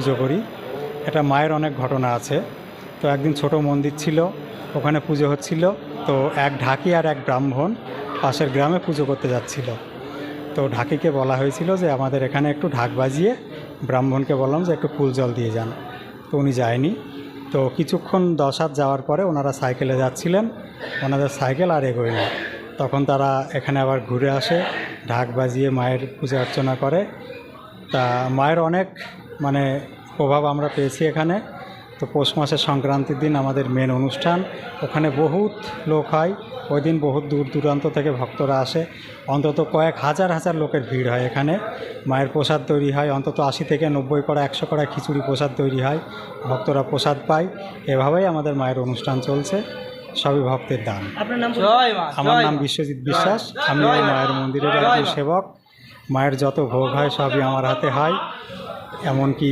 পুজো করি। এটা মায়ের অনেক ঘটনা আছে। তো একদিন ছোট মন্দির ছিল, ওখানে পুজো হচ্ছিল। তো এক ঢাকি আর এক ব্রাহ্মণ পাশের গ্রামে পুজো করতে যাচ্ছিল। তো ঢাকিকে বলা হয়েছিল যে আমাদের এখানে একটু ঢাক বাজিয়ে ব্রাহ্মণকে বললাম যে একটু ফুল জল দিয়ে যান। তো উনি যায়নি। তো কিছুক্ষণ 10 হাত যাওয়ার পরে ওনারা সাইকেলে যাচ্ছিলেন, ওনাদের সাইকেল আর এগোয় না। তখন তারা এখানে আবার ঘুরে আসে, ঢাক বাজিয়ে মায়ের পূজা অর্চনা করে। তা মায়ের অনেক প্রভাব আমরা পেয়েছি এখানে। তো পৌষ মাসের সংক্রান্তির দিন আমাদের মেন অনুষ্ঠান, ওখানে বহুত লোক হয়। ওই দিন বহুত দূর দূরান্ত থেকে ভক্তরা আসে, অন্তত কয়েক হাজার হাজার লোকের ভিড় হয় এখানে। মায়ের প্রসাদ তৈরি হয়, অন্তত 80 থেকে 90 কড়া 100 কড়া খিচুড়ি প্রসাদ তৈরি হয়, ভক্তরা প্রসাদ পায়। এভাবেই আমাদের মায়ের অনুষ্ঠান চলছে, সবই ভক্তের দান। আমার নাম বিশ্বজিৎ বিশ্বাস, আমি এই মায়ের মন্দিরের একজন সেবক। মায়ের যত ভোগ হয় সবই আমার হাতে হয়, এমনকি